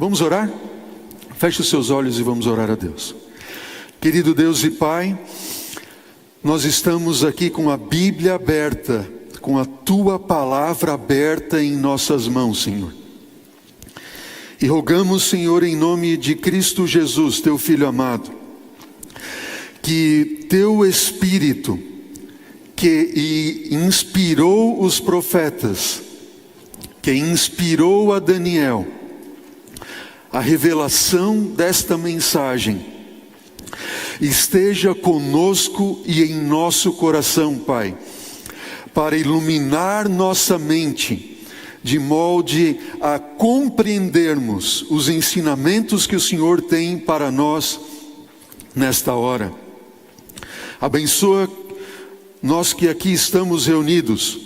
Vamos orar? Feche os seus olhos e vamos orar a Deus. Querido Deus e Pai, nós estamos aqui com a Bíblia aberta, com a Tua Palavra aberta em nossas mãos, Senhor. E rogamos, Senhor, em nome de Cristo Jesus, Teu Filho amado, que Teu Espírito, que inspirou os profetas, que inspirou a Daniel, a revelação desta mensagem, esteja conosco e em nosso coração, Pai, para iluminar nossa mente, de modo a compreendermos os ensinamentos que o Senhor tem para nós nesta hora. Abençoa nós que aqui estamos reunidos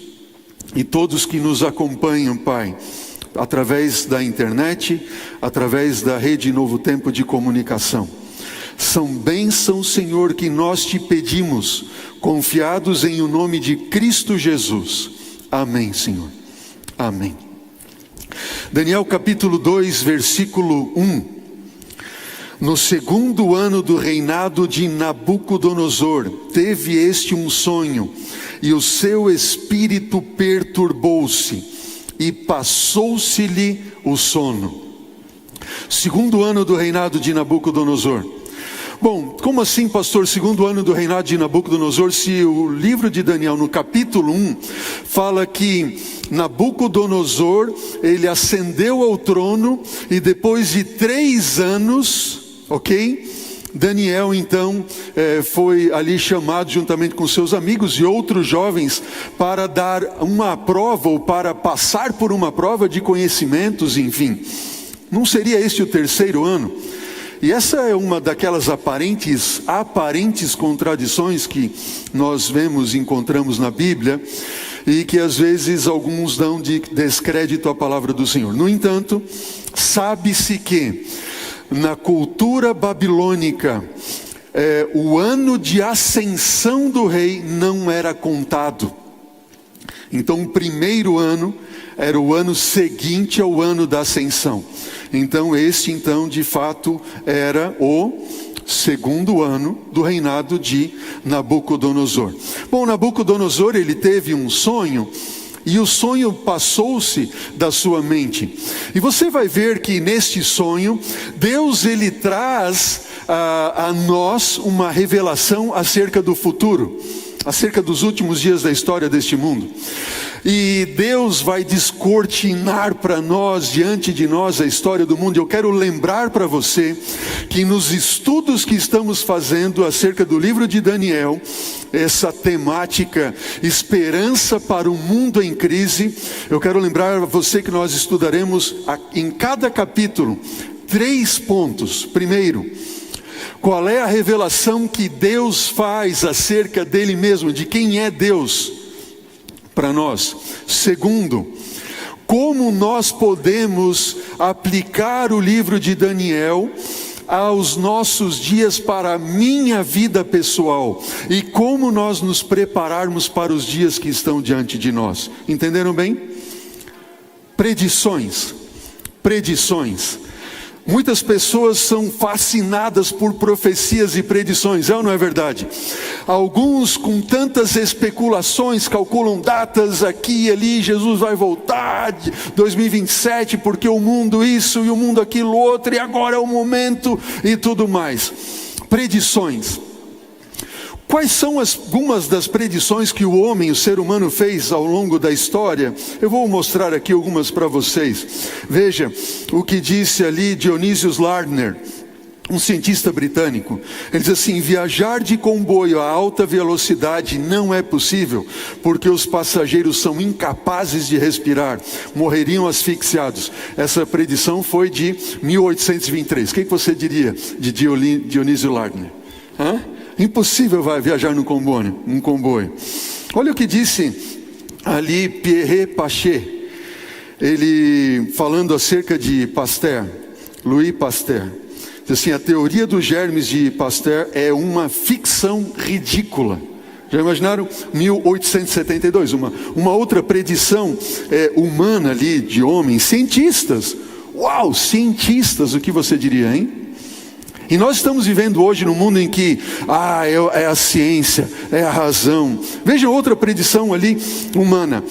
e todos que nos acompanham, Pai, através da internet, através da rede Novo Tempo de Comunicação. São bênçãos, Senhor, que nós te pedimos, confiados em o nome de Cristo Jesus. Amém, Senhor. Amém. Daniel capítulo 2, versículo 1. No segundo ano do reinado de Nabucodonosor, teve este um sonho, e o seu espírito perturbou-se, e passou-se-lhe o sono. Segundo ano do reinado de Nabucodonosor. Bom, como assim, pastor, segundo ano do reinado de Nabucodonosor, se o livro de Daniel, no capítulo 1, fala que Nabucodonosor, ele ascendeu ao trono, e depois de 3 anos, Daniel então foi ali chamado juntamente com seus amigos e outros jovens para dar uma prova, ou para passar por uma prova de conhecimentos, enfim. Não seria este o 3º ano? E essa é uma daquelas aparentes contradições que nós vemos e encontramos na Bíblia, e que às vezes alguns dão de descrédito à palavra do Senhor. No entanto, sabe-se que na cultura babilônica, o ano de ascensão do rei não era contado. Então o primeiro ano era o ano seguinte ao ano da ascensão. Então este de fato era o segundo ano do reinado de Nabucodonosor. Bom, Nabucodonosor, ele teve um sonho, e o sonho passou-se da sua mente. E você vai ver que neste sonho, Deus ele traz a nós uma revelação acerca do futuro, acerca dos últimos dias da história deste mundo. E Deus vai descortinar para nós, diante de nós, a história do mundo. Eu quero lembrar para você que nos estudos que estamos fazendo acerca do livro de Daniel, essa temática, esperança para um mundo em crise, eu quero lembrar a você que nós estudaremos em cada capítulo 3 pontos. Primeiro, qual é a revelação que Deus faz acerca dele mesmo, de quem é Deus para nós. Segundo, como nós podemos aplicar o livro de Daniel aos nossos dias, para a minha vida pessoal, e como nós nos prepararmos para os dias que estão diante de nós. Entenderam bem? Predições. Muitas pessoas são fascinadas por profecias e predições, é ou não é verdade? Alguns, com tantas especulações, calculam datas aqui e ali. Jesus vai voltar 2027, porque o mundo isso e o mundo aquilo outro, e agora é o momento e tudo mais. Predições. Quais são algumas das predições que o homem, o ser humano, fez ao longo da história? Eu vou mostrar aqui algumas para vocês. Veja o que disse ali Dionysius Lardner, um cientista britânico. Ele diz assim: viajar de comboio a alta velocidade não é possível, porque os passageiros são incapazes de respirar, morreriam asfixiados. Essa predição foi de 1823. O que você diria de Dionísio Lardner? Impossível vai viajar num comboio. Olha o que disse ali Pierre Paché, ele falando acerca de Pasteur, Louis Pasteur. Diz assim: a teoria dos germes de Pasteur é uma ficção ridícula. Já imaginaram? 1872, uma outra predição humana ali, de homens, cientistas. Uau, cientistas, o que você diria, hein? E nós estamos vivendo hoje num mundo em que, é a ciência, é a razão. Veja outra predição ali, humana,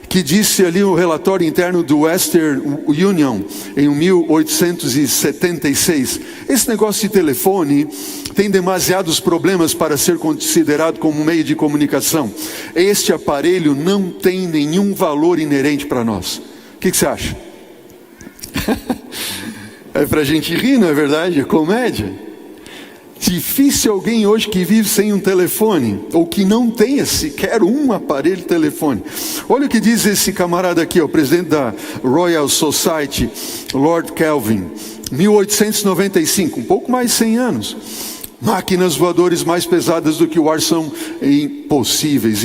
que disse ali o relatório interno do Western Union, em 1876. Esse negócio de telefone tem demasiados problemas para ser considerado como meio de comunicação. Este aparelho não tem nenhum valor inerente para nós. O que você acha? É para a gente rir, não é verdade? É comédia. Difícil alguém hoje que vive sem um telefone, ou que não tenha sequer um aparelho de telefone. Olha o que diz esse camarada aqui, o presidente da Royal Society, Lord Kelvin, 1895, um pouco mais de 100 anos. Máquinas voadoras mais pesadas do que o ar são impossíveis.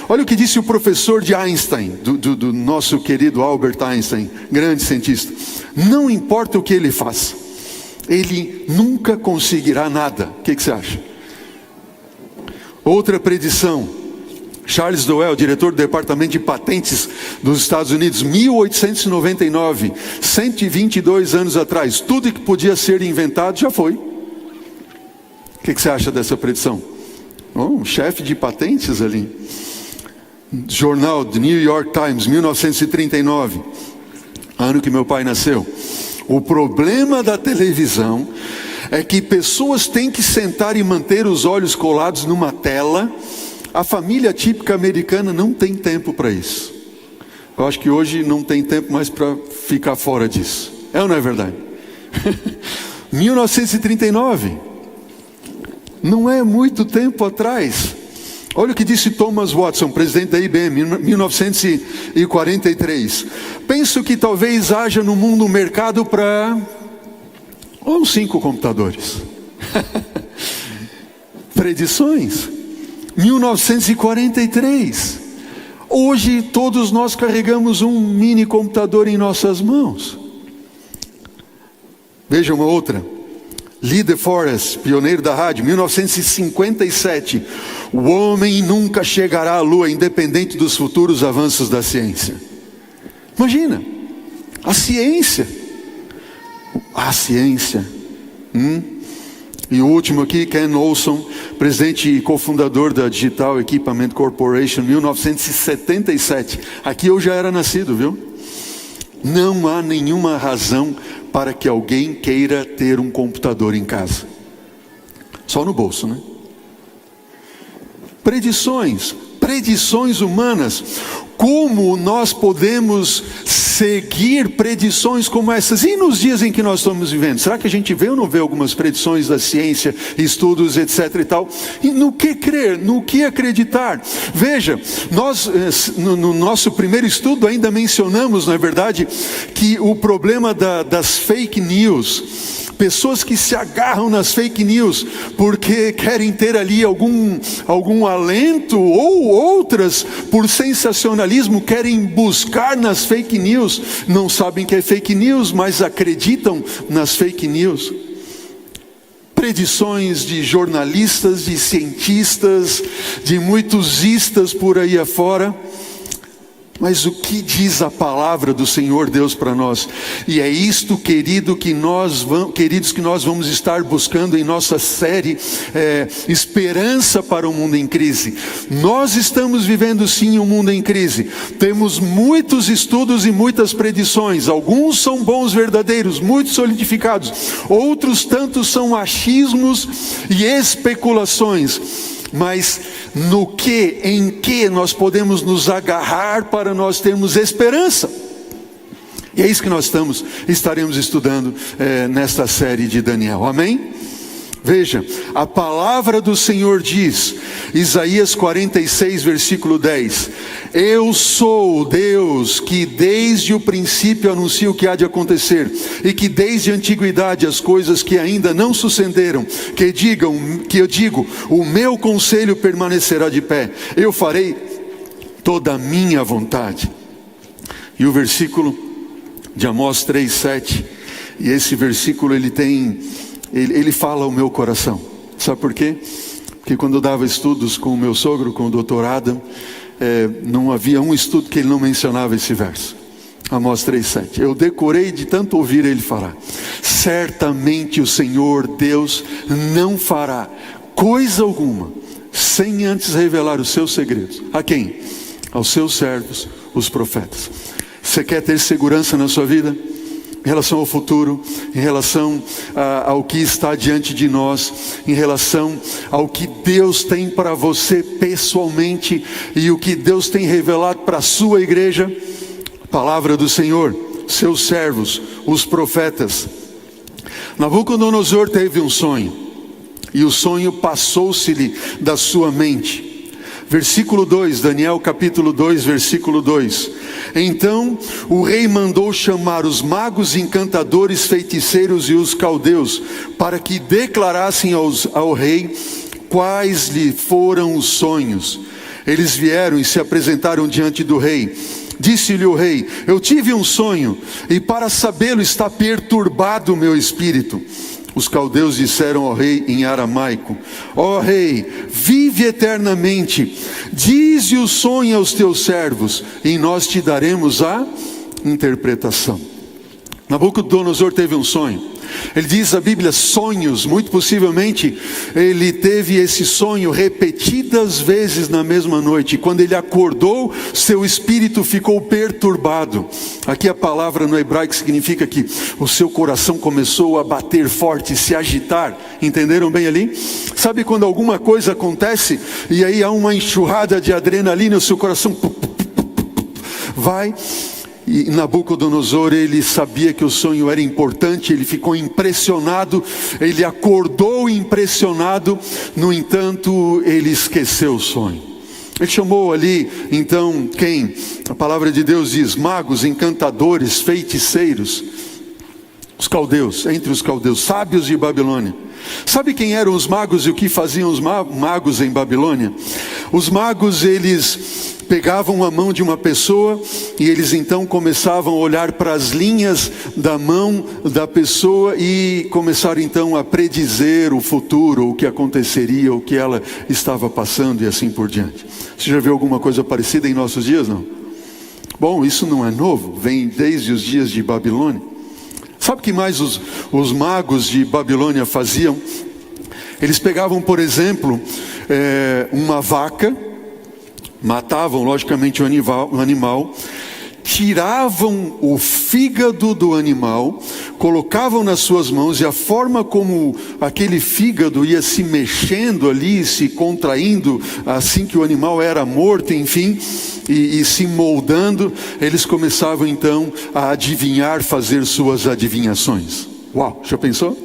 Olha o que disse o professor de Einstein, do nosso querido Albert Einstein, grande cientista. Não importa o que ele faça, ele nunca conseguirá nada. O que você acha? Outra predição, Charles Doyle, diretor do Departamento de Patentes dos Estados Unidos, 1899, 122 anos atrás, tudo que podia ser inventado já foi. O que você acha dessa predição? Um chefe de patentes ali. Jornal do New York Times, 1939, ano que meu pai nasceu. O problema da televisão é que pessoas têm que sentar e manter os olhos colados numa tela. A família típica americana não tem tempo para isso. Eu acho que hoje não tem tempo mais para ficar fora disso. É ou não é verdade? 1939. Não é muito tempo atrás. Olha o que disse Thomas Watson, presidente da IBM, em 1943. Penso que talvez haja no mundo um mercado para uns 5 computadores. Predições. 1943. Hoje todos nós carregamos um mini computador em nossas mãos. Veja uma outra. Lee DeForest, pioneiro da rádio, 1957. O homem nunca chegará à lua, independente dos futuros avanços da ciência. Imagina, a ciência. E o último aqui, Ken Olson, presidente e cofundador da Digital Equipment Corporation, 1977. Aqui eu já era nascido, viu? Não há nenhuma razão para que alguém queira ter um computador em casa. Só no bolso, né? Predições humanas. Como nós podemos seguir predições como essas? E nos dias em que nós estamos vivendo? Será que a gente vê ou não vê algumas predições da ciência, estudos, etc. e tal? E no que crer? No que acreditar? Veja, nós no nosso primeiro estudo ainda mencionamos, não é verdade, que o problema das fake news, pessoas que se agarram nas fake news porque querem ter ali algum alento, ou outras por sensacionalismo querem buscar nas fake news, não sabem que é fake news, mas acreditam nas fake news. Predições de jornalistas, de cientistas, de muitos istas por aí afora. Mas o que diz a palavra do Senhor Deus para nós? E é isto, queridos, que nós vamos estar buscando em nossa série Esperança para o Mundo em Crise. Nós estamos vivendo sim um mundo em crise. Temos muitos estudos e muitas predições. Alguns são bons, verdadeiros, muito solidificados. Outros tantos são achismos e especulações. Mas em que nós podemos nos agarrar para nós termos esperança? E é isso que nós estaremos estudando nesta série de Daniel, amém? Veja, a palavra do Senhor diz, Isaías 46, versículo 10: Eu sou o Deus que desde o princípio anuncio o que há de acontecer, e que desde a antiguidade as coisas que ainda não sucederam, que eu digo, o meu conselho permanecerá de pé, eu farei toda a minha vontade. E o versículo de Amós 3:7, e esse versículo ele fala ao meu coração. Sabe por quê? Porque quando eu dava estudos com o meu sogro, com o Dr. Adam, não havia um estudo que ele não mencionava esse verso. Amós 3,7. Eu decorei de tanto ouvir ele falar. Certamente o Senhor Deus não fará coisa alguma sem antes revelar os seus segredos. A quem? Aos seus servos, os profetas. Você quer ter segurança na sua vida? Em relação ao futuro, em relação ao que está diante de nós, em relação ao que Deus tem para você pessoalmente e o que Deus tem revelado para a sua igreja? Palavra do Senhor, seus servos, os profetas. Nabucodonosor teve um sonho, e o sonho passou-se-lhe da sua mente. Versículo 2, Daniel capítulo 2, versículo 2. Então o rei mandou chamar os magos, encantadores, feiticeiros e os caldeus, para que declarassem ao rei quais lhe foram os sonhos. Eles vieram e se apresentaram diante do rei. Disse-lhe o rei: eu tive um sonho, e para sabê-lo está perturbado o meu espírito. Os caldeus disseram ao rei em aramaico: ó rei, vive eternamente, dize o sonho aos teus servos, e nós te daremos a interpretação. Nabucodonosor teve um sonho. Ele diz a Bíblia sonhos, muito possivelmente ele teve esse sonho repetidas vezes na mesma noite. Quando ele acordou, seu espírito ficou perturbado. Aqui a palavra no hebraico significa que o seu coração começou a bater forte, se agitar. Entenderam bem ali? Sabe quando alguma coisa acontece e aí há uma enxurrada de adrenalina, o seu coração vai. E Nabucodonosor, ele sabia que o sonho era importante, ele ficou impressionado, ele acordou impressionado, no entanto, ele esqueceu o sonho. Ele chamou ali, então, quem? A palavra de Deus diz: magos, encantadores, feiticeiros, os caldeus, entre os caldeus, sábios de Babilônia. Sabe quem eram os magos e o que faziam os magos em Babilônia? Os magos, eles pegavam a mão de uma pessoa e eles então começavam a olhar para as linhas da mão da pessoa e começaram então a predizer o futuro, o que aconteceria, o que ela estava passando e assim por diante. Você já viu alguma coisa parecida em nossos dias, não? Bom, isso não é novo, vem desde os dias de Babilônia. Sabe o que mais os magos de Babilônia faziam? Eles pegavam, por exemplo, uma vaca, matavam logicamente o animal, tiravam o fígado do animal, colocavam nas suas mãos, e a forma como aquele fígado ia se mexendo ali, se contraindo, assim que o animal era morto, enfim, e se moldando, eles começavam então a adivinhar, fazer suas adivinhações. Uau, já pensou?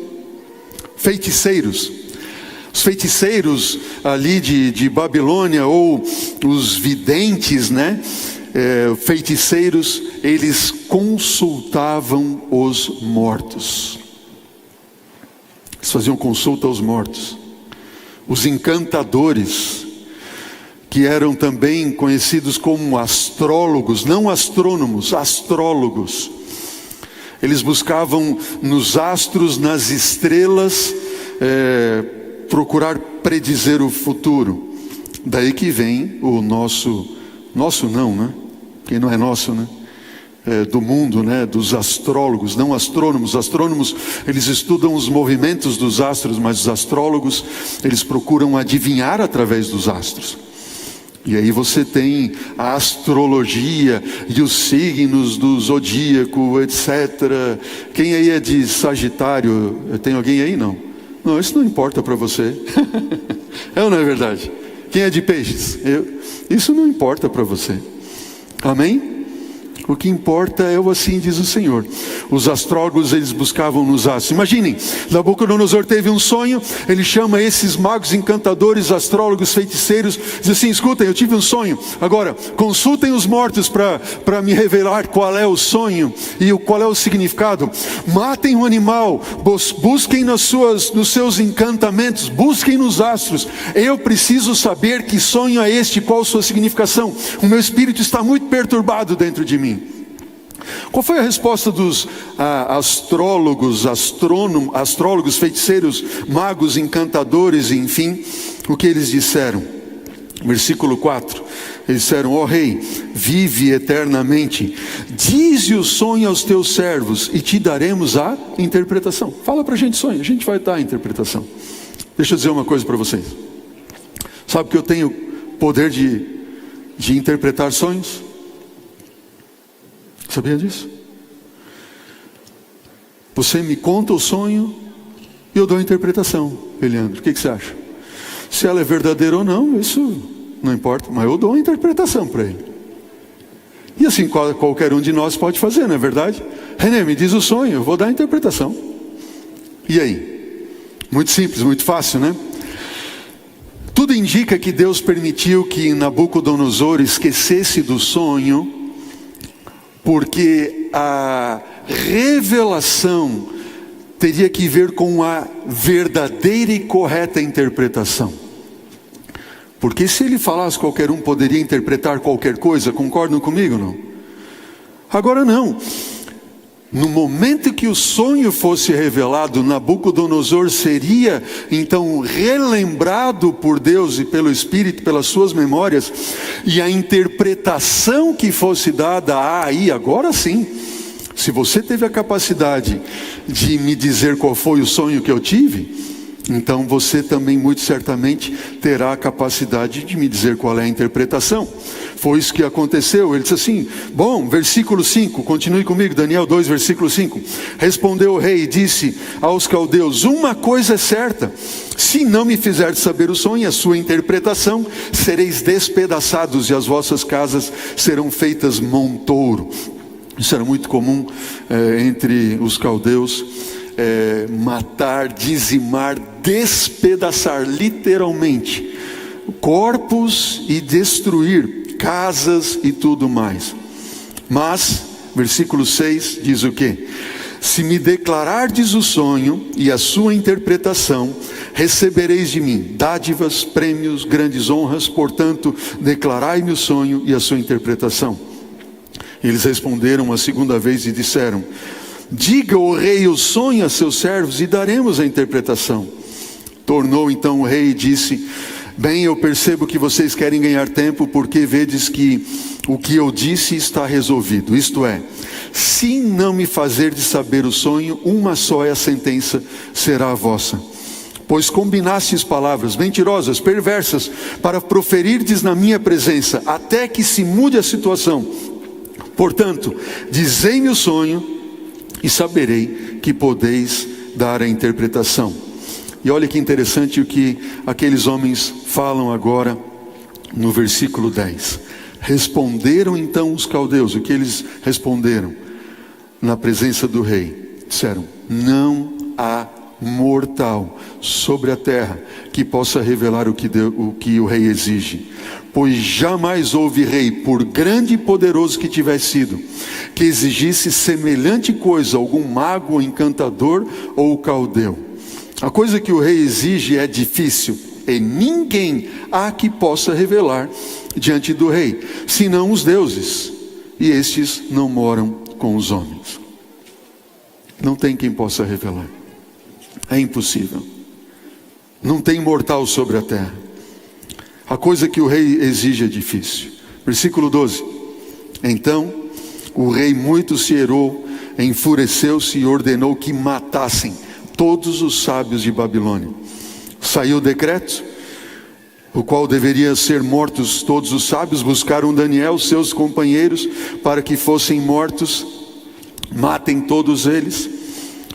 Feiticeiros. Os feiticeiros ali de Babilônia, ou os videntes, né? Feiticeiros, eles consultavam os mortos. Eles faziam consulta aos mortos. Os encantadores, que eram também conhecidos como astrólogos, não astrônomos, astrólogos. Eles buscavam nos astros, nas estrelas, procurar predizer o futuro. Daí que vem o nosso não, né? Que não é nosso, né? Do mundo, né? Dos astrólogos, não astrônomos. Astrônomos, eles estudam os movimentos dos astros, mas os astrólogos, eles procuram adivinhar através dos astros. E aí você tem a astrologia e os signos do zodíaco, etc. Quem aí é de Sagitário? Tem alguém aí? Não. Não, isso não importa para você. É ou não é verdade? Quem é de Peixes? Isso não importa para você. Amém? O que importa é o assim diz o Senhor. Os astrólogos, eles buscavam nos astros. Imaginem, Nabucodonosor teve um sonho. Ele chama esses magos, encantadores, astrólogos, feiticeiros, diz assim: escutem, eu tive um sonho. Agora, consultem os mortos para me revelar qual é o sonho e qual é o significado. Matem um animal, busquem nos seus encantamentos, busquem nos astros. Eu preciso saber que sonho é este, qual a sua significação. O meu espírito está muito perturbado dentro de mim. Qual foi a resposta dos astrólogos, feiticeiros, magos, encantadores, enfim? O que eles disseram? Versículo 4. Eles disseram: ó rei, vive eternamente, dize o sonho aos teus servos e te daremos a interpretação. Fala para a gente sonho, a gente vai dar a interpretação. Deixa eu dizer uma coisa para vocês. Sabe que eu tenho poder de interpretar sonhos? Sabia disso? Você me conta o sonho e eu dou a interpretação. Leandro, o que você acha? Se ela é verdadeira ou não, isso não importa, mas eu dou a interpretação para ele. E assim qualquer um de nós pode fazer, não é verdade? René, me diz o sonho, eu vou dar a interpretação. E aí? Muito simples, muito fácil, né? Tudo indica que Deus permitiu que Nabucodonosor esquecesse do sonho, porque a revelação teria que ver com a verdadeira e correta interpretação. Porque se ele falasse, qualquer um poderia interpretar qualquer coisa. Concordam comigo, não? Agora não. No momento que o sonho fosse revelado, Nabucodonosor seria então relembrado por Deus e pelo Espírito, pelas suas memórias, e a interpretação que fosse dada, aí agora sim, se você teve a capacidade de me dizer qual foi o sonho que eu tive, então você também muito certamente terá a capacidade de me dizer qual é a interpretação. Foi isso que aconteceu. Ele disse assim, bom, versículo 5, continue comigo, Daniel 2, versículo 5. Respondeu o rei e disse aos caldeus: uma coisa é certa, se não me fizerdes saber o sonho e a sua interpretação, sereis despedaçados e as vossas casas serão feitas montouro. Isso era muito comum entre os caldeus, matar, dizimar, despedaçar literalmente corpos e destruir casas e tudo mais. Mas, versículo 6 diz o quê? Se me declarardes o sonho e a sua interpretação, recebereis de mim dádivas, prêmios, grandes honras. Portanto, declarai-me o sonho e a sua interpretação. Eles responderam a segunda vez e disseram: diga o rei o sonho a seus servos e daremos a interpretação. Tornou então o rei e disse: bem, eu percebo que vocês querem ganhar tempo, porque vedes que o que eu disse está resolvido. Isto é, se não me fazerdes saber o sonho, uma só é a sentença, será a vossa. Pois combinastes palavras mentirosas, perversas, para proferirdes na minha presença, até que se mude a situação. Portanto, dizei-me o sonho e saberei que podeis dar a interpretação. E olha que interessante o que aqueles homens falam agora no versículo 10. Responderam então os caldeus, o que eles responderam na presença do rei? Disseram: não há mortal sobre a terra que possa revelar o que o rei exige. Pois jamais houve rei, por grande e poderoso que tivesse sido, que exigisse semelhante coisa, algum mago, ou encantador ou caldeu. A coisa que o rei exige é difícil, e ninguém há que possa revelar diante do rei, senão os deuses, e estes não moram com os homens. Não tem quem possa revelar, é impossível. Não tem mortal sobre a terra. A coisa que o rei exige é difícil. Versículo 12. Então o rei muito se irou, enfureceu-se e ordenou que matassem todos os sábios de Babilônia. Saiu o decreto, o qual deveria ser mortos todos os sábios. Buscaram Daniel, seus companheiros, para que fossem mortos. Matem todos eles.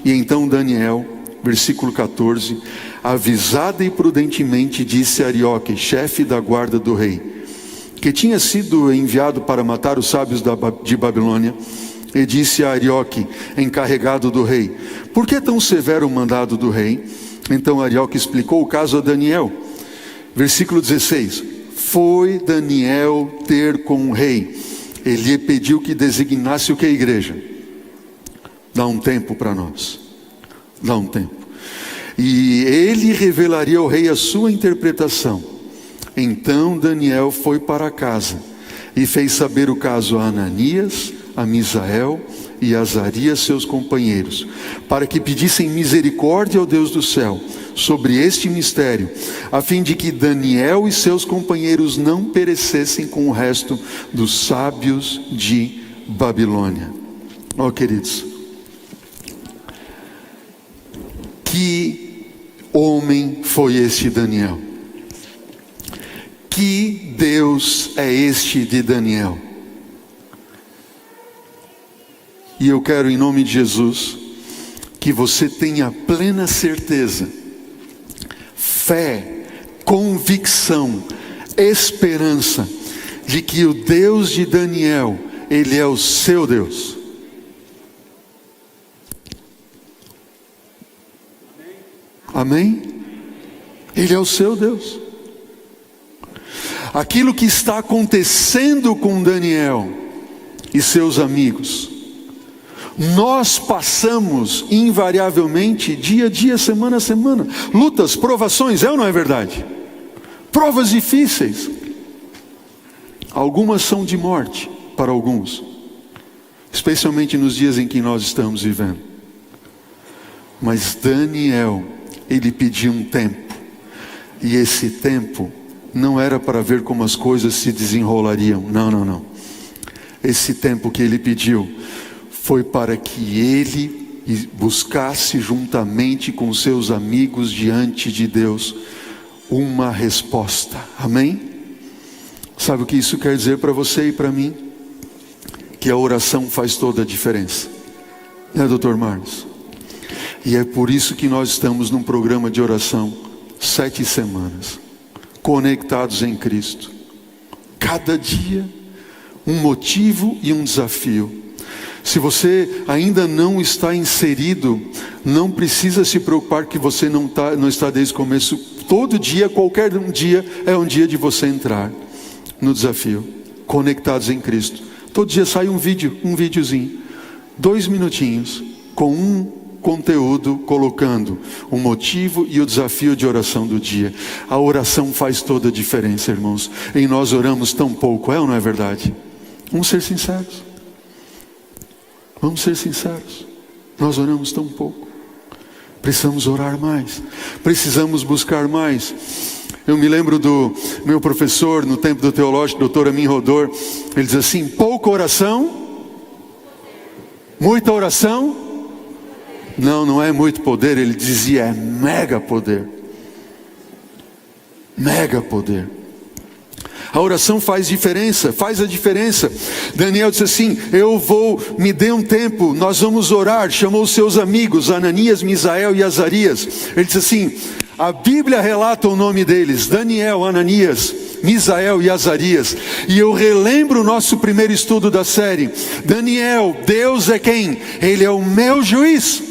E então Daniel, versículo 14, avisada e prudentemente disse a Arioque, chefe da guarda do rei, que tinha sido enviado para matar os sábios de Babilônia, e disse a Arioque, encarregado do rei: por que tão severo o mandado do rei? Então Arioque explicou o caso a Daniel. Versículo 16: foi Daniel ter com o rei, ele lhe pediu que designasse o que? A igreja. Dá um tempo para nós, dá um tempo. E ele revelaria ao rei a sua interpretação. Então Daniel foi para casa e fez saber o caso a Ananias, a Misael e Azarias, seus companheiros, para que pedissem misericórdia ao Deus do céu sobre este mistério, a fim de que Daniel e seus companheiros não perecessem com o resto dos sábios de Babilônia. Ó, queridos, que homem foi este Daniel? Que Deus é este de Daniel? E eu quero, em nome de Jesus, que você tenha plena certeza, fé, convicção, esperança, de que o Deus de Daniel, Ele é o seu Deus. Amém? Ele é o seu Deus. Aquilo que está acontecendo com Daniel e seus amigos, nós passamos invariavelmente, dia a dia, semana a semana, lutas, provações, é ou não é verdade? Provas difíceis. Algumas são de morte para alguns, especialmente nos dias em que nós estamos vivendo. Mas Daniel, ele pediu um tempo, e esse tempo não era para ver como as coisas se desenrolariam, não. Esse tempo que ele pediu foi para que ele buscasse juntamente com seus amigos diante de Deus uma resposta. Amém? Sabe o que isso quer dizer para você e para mim? Que a oração faz toda a diferença, né, Dr. Marcos? E é por isso que nós estamos num programa de oração 7 semanas, conectados em Cristo. Cada dia um motivo e um desafio. Se você ainda não está inserido, não precisa se preocupar que você não está desde o começo. Todo dia, qualquer dia, é um dia de você entrar no desafio, conectados em Cristo. Todo dia sai um videozinho, 2 minutinhos, com um conteúdo, colocando o motivo e o desafio de oração do dia. A oração faz toda a diferença, irmãos. E nós oramos tão pouco, é ou não é verdade? Vamos ser sinceros. Vamos ser sinceros. Nós oramos tão pouco. Precisamos orar mais. Precisamos buscar mais. Eu me lembro do meu professor no tempo do teológico, Dr. Amin Rodor. Ele diz assim: pouca oração, muita oração. Não é muito poder. Ele dizia: é mega poder. Mega poder. A oração faz a diferença. Daniel disse assim: me dê um tempo, nós vamos orar. Chamou os seus amigos, Ananias, Misael e Azarias. Ele disse assim, a Bíblia relata o nome deles: Daniel, Ananias, Misael e Azarias. E eu relembro o nosso primeiro estudo da série. Daniel, Deus é quem? Ele é o meu juiz.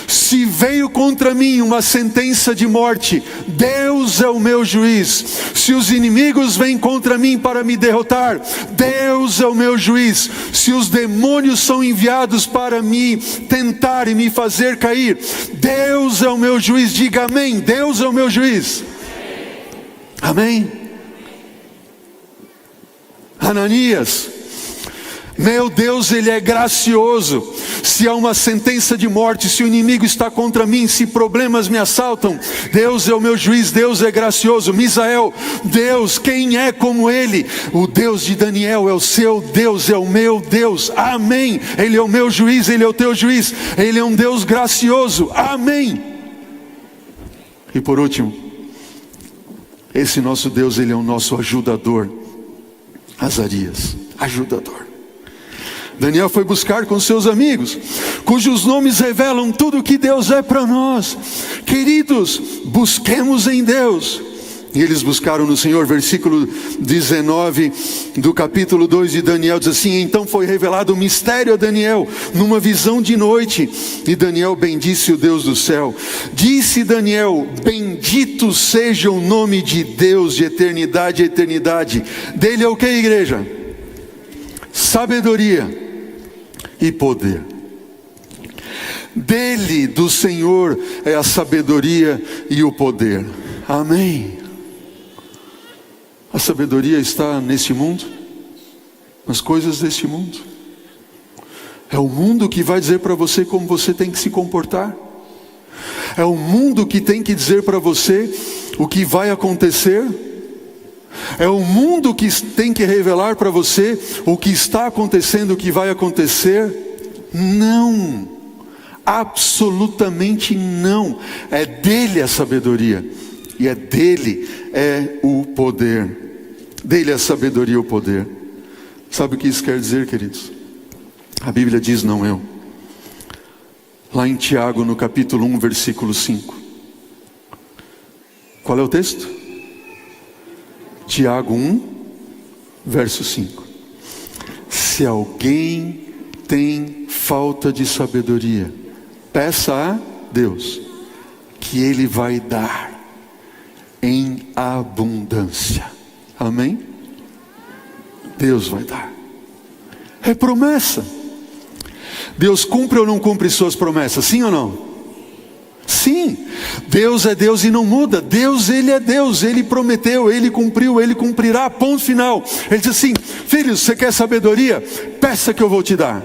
Se veio contra mim uma sentença de morte, Deus é o meu juiz. Se os inimigos vêm contra mim para me derrotar, Deus é o meu juiz. Se os demônios são enviados para me tentar e me fazer cair, Deus é o meu juiz. Diga amém. Deus é o meu juiz. Amém. Ananias, meu Deus, Ele é gracioso. Se há uma sentença de morte, se o inimigo está contra mim, se problemas me assaltam, Deus é o meu juiz, Deus é gracioso. Misael, Deus, quem é como Ele? O Deus de Daniel é o seu Deus, é o meu Deus. Amém. Ele é o meu juiz, Ele é o teu juiz. Ele é um Deus gracioso. Amém. E por último, esse nosso Deus, Ele é o nosso ajudador. Azarias, ajudador. Daniel foi buscar com seus amigos, cujos nomes revelam tudo o que Deus é para nós. Queridos, busquemos em Deus. E eles buscaram no Senhor. Versículo 19 do capítulo 2 de Daniel diz assim: então foi revelado um mistério a Daniel numa visão de noite, e Daniel bendisse o Deus do céu. Disse Daniel: bendito seja o nome de Deus de eternidade a eternidade. Dele é o que, igreja? Sabedoria e poder. Dele, do Senhor, é a sabedoria e o poder. Amém. A sabedoria está neste mundo, nas coisas deste mundo. É o mundo que vai dizer para você como você tem que se comportar. É o mundo que tem que dizer para você o que vai acontecer. É o mundo que tem que revelar para você o que está acontecendo, o que vai acontecer. Não, absolutamente não. É dele a sabedoria, e é dele é o poder. Dele a sabedoria e o poder. Sabe o que isso quer dizer, queridos? A Bíblia diz, não eu. Lá em Tiago, no capítulo 1, versículo 5. Qual é o texto? Tiago 1, verso 5. Se alguém tem falta de sabedoria, peça a Deus, que Ele vai dar em abundância. Amém? Deus vai dar. É promessa. Deus cumpre ou não cumpre suas promessas? Sim ou não? Sim. Deus é Deus e não muda. Deus, Ele é Deus. Ele prometeu, Ele cumpriu, Ele cumprirá. Ponto final. Ele diz assim: filhos, você quer sabedoria? Peça que eu vou te dar.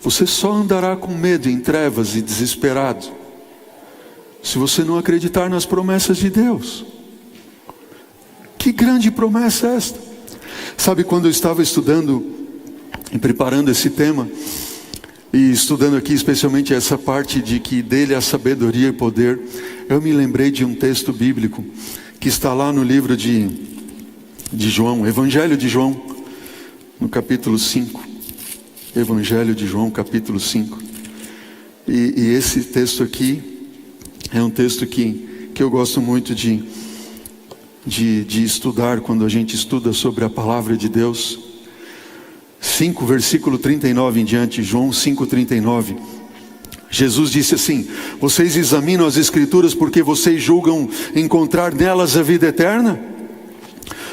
Você só andará com medo, em trevas e desesperado, se você não acreditar nas promessas de Deus. Que grande promessa é esta? Sabe, quando eu estava estudando e preparando esse tema, e estudando aqui especialmente essa parte de que dele a sabedoria e poder, eu me lembrei de um texto bíblico que está lá no livro de João, Evangelho de João, no capítulo 5. Evangelho de João, capítulo 5. E esse texto aqui é um texto que eu gosto muito de estudar quando a gente estuda sobre a palavra de Deus. 5, versículo 39 em diante, João 5:39. Jesus disse assim: vocês examinam as escrituras porque vocês julgam encontrar nelas a vida eterna,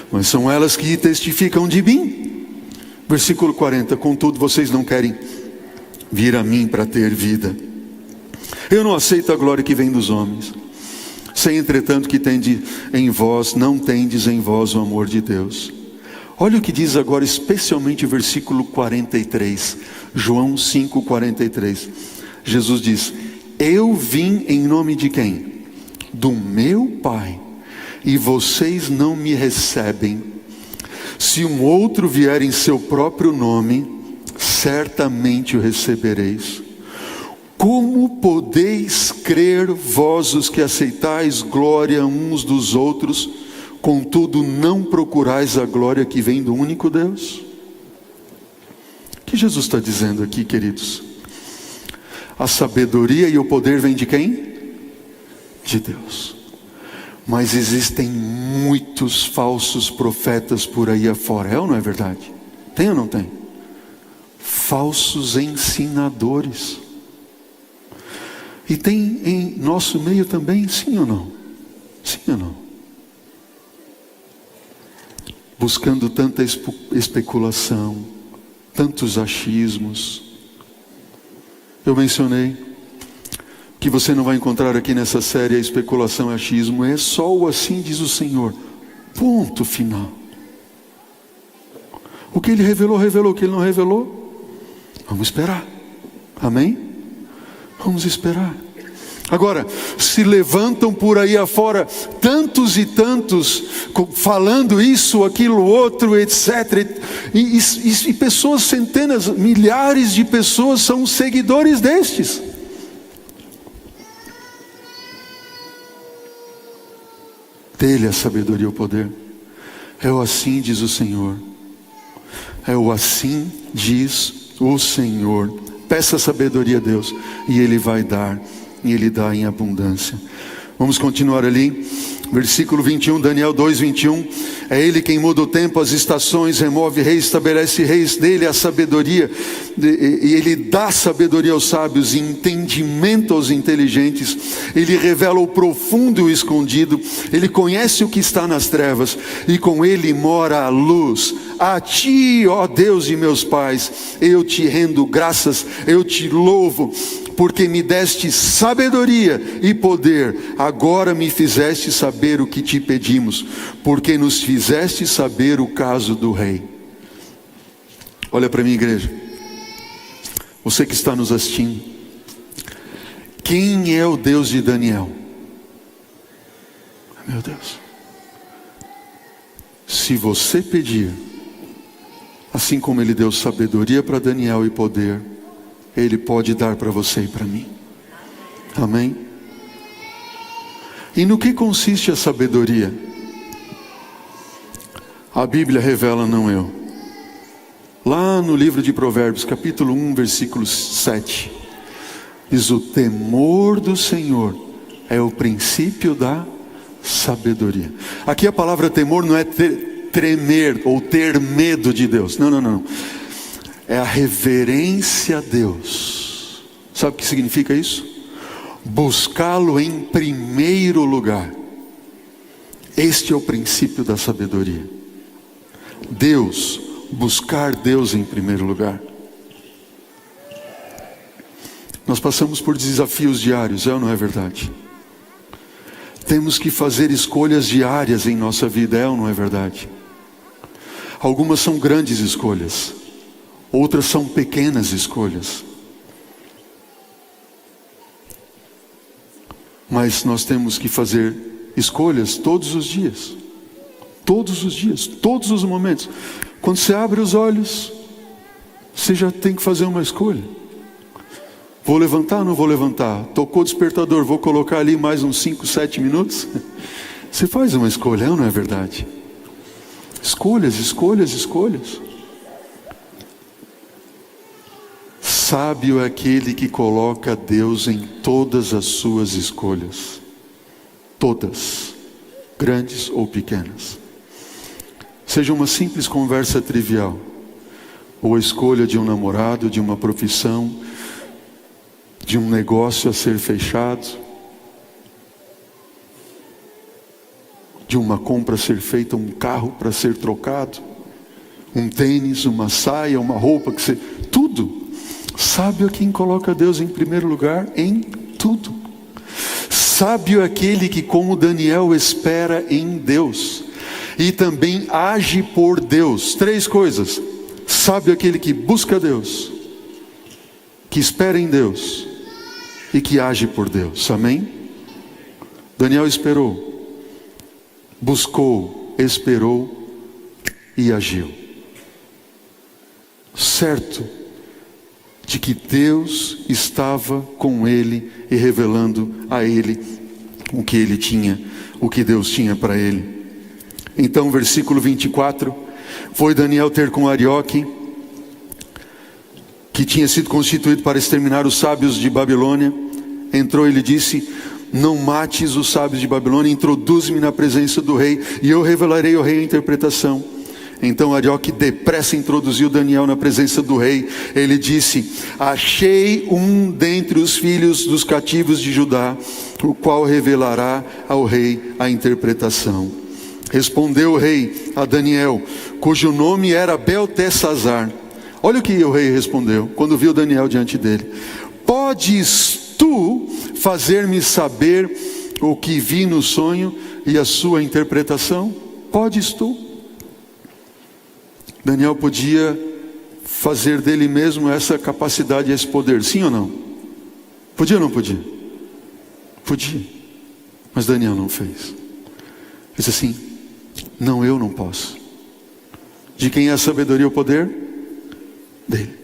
mas são elas que testificam de mim. Versículo 40, contudo vocês não querem vir a mim para ter vida. Eu não aceito a glória que vem dos homens. Sem entretanto que tende em vós, não tendes em vós o amor de Deus. Olha o que diz agora especialmente o versículo 43, João 5:43. Jesus diz: eu vim em nome de quem? Do meu Pai, e vocês não me recebem. Se um outro vier em seu próprio nome, certamente o recebereis. Como podeis crer, vós os que aceitais glória uns dos outros, contudo não procurais a glória que vem do único Deus? O que Jesus está dizendo aqui, queridos? A sabedoria e o poder vêm de quem? De Deus. Mas existem muitos falsos profetas por aí afora. É ou não é verdade? Tem ou não tem? Falsos ensinadores. E tem em nosso meio também, sim ou não? Sim ou não? Buscando tanta especulação, tantos achismos. Eu mencionei que você não vai encontrar aqui nessa série a especulação e achismo. É só o assim diz o Senhor. Ponto final. O que Ele revelou, revelou. O que Ele não revelou, vamos esperar. Amém? Vamos esperar. Agora, se levantam por aí afora tantos e tantos, falando isso, aquilo, outro, etc. E pessoas, centenas, milhares de pessoas são seguidores destes. Dele a sabedoria e o poder. É o assim diz o Senhor. É o assim diz o Senhor. Peça sabedoria a Deus e Ele vai dar, e Ele dá em abundância. Vamos continuar ali, versículo 21, Daniel 2:21. É Ele quem muda o tempo, as estações, remove reis, estabelece reis. Dele a sabedoria, e Ele dá sabedoria aos sábios e entendimento aos inteligentes. Ele revela o profundo e o escondido. Ele conhece o que está nas trevas, e com Ele mora a luz. A Ti, ó Deus de meus pais, eu te rendo graças, eu te louvo, porque me deste sabedoria e poder, agora me fizeste saber o que te pedimos, porque nos fizeste saber o caso do rei. Olha para mim, igreja, você que está nos assistindo, quem é o Deus de Daniel? Meu Deus, se você pedir, assim como Ele deu sabedoria para Daniel e poder, Ele pode dar para você e para mim. Amém? E no que consiste a sabedoria? A Bíblia revela, não eu. Lá no livro de Provérbios, capítulo 1, versículo 7, diz: o temor do Senhor é o princípio da sabedoria. Aqui a palavra temor não é tremer ou ter medo de Deus. Não. É a reverência a Deus. Sabe o que significa isso? Buscá-lo em primeiro lugar. Este é o princípio da sabedoria. Deus, buscar Deus em primeiro lugar. Nós passamos por desafios diários, é ou não é verdade? Temos que fazer escolhas diárias em nossa vida, é ou não é verdade? Algumas são grandes escolhas, outras são pequenas escolhas. Mas nós temos que fazer escolhas todos os dias. Todos os dias, todos os momentos. Quando você abre os olhos, você já tem que fazer uma escolha. Vou levantar ou não vou levantar? Tocou o despertador, vou colocar ali mais uns 5, 7 minutos? Você faz uma escolha, não é verdade? Escolhas. Sábio é aquele que coloca Deus em todas as suas escolhas. Todas, grandes ou pequenas. Seja uma simples conversa trivial, ou a escolha de um namorado, de uma profissão, de um negócio a ser fechado, de uma compra a ser feita, um carro para ser trocado, um tênis, uma saia, uma roupa, tudo. Sábio é quem coloca Deus em primeiro lugar em tudo. Sábio é aquele que, como Daniel, espera em Deus e também age por Deus. 3 coisas: sábio é aquele que busca Deus, que espera em Deus e que age por Deus. Amém? Daniel esperou, buscou, esperou e agiu, certo de que Deus estava com ele e revelando a ele o que ele tinha, o que Deus tinha para ele. Então, versículo 24, foi Daniel ter com Arioque, que tinha sido constituído para exterminar os sábios de Babilônia. Entrou e lhe disse: não mates os sábios de Babilônia, introduz-me na presença do rei, e eu revelarei ao rei a interpretação. Então Arioque depressa introduziu Daniel na presença do rei. Ele disse: achei um dentre os filhos dos cativos de Judá, o qual revelará ao rei a interpretação. Respondeu o rei a Daniel, cujo nome era Beltesazar. Olha o que o rei respondeu quando viu Daniel diante dele: podes tu fazer-me saber o que vi no sonho e a sua interpretação? Podes tu? Daniel podia fazer dele mesmo essa capacidade, esse poder, sim ou não? Podia ou não podia? Podia, mas Daniel não fez. Disse assim: não, eu não posso. De quem é a sabedoria e o poder? Dele.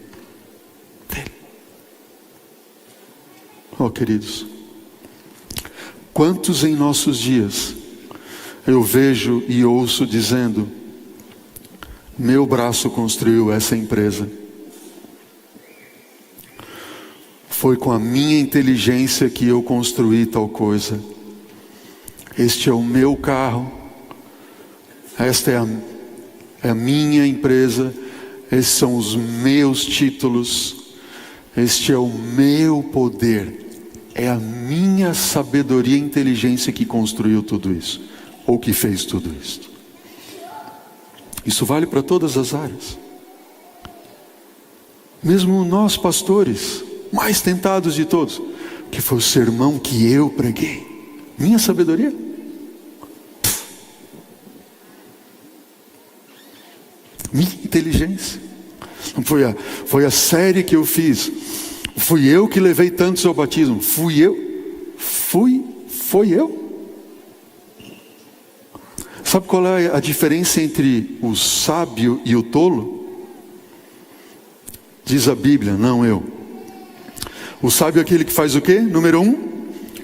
Oh, queridos, quantos em nossos dias eu vejo e ouço dizendo: meu braço construiu essa empresa, foi com a minha inteligência que eu construí tal coisa, este é o meu carro, esta é a minha empresa, esses são os meus títulos, este é o meu poder, é a minha sabedoria e inteligência que construiu tudo isso, ou que fez tudo isso. Isso vale para todas as áreas. Mesmo nós pastores, mais tentados de todos, que foi o sermão que eu preguei. Minha sabedoria? Minha inteligência? Foi a série que eu fiz. Fui eu que levei tantos ao batismo. Foi eu. Sabe qual é a diferença entre o sábio e o tolo? Diz a Bíblia, não eu. O sábio é aquele que faz o quê? Número 1,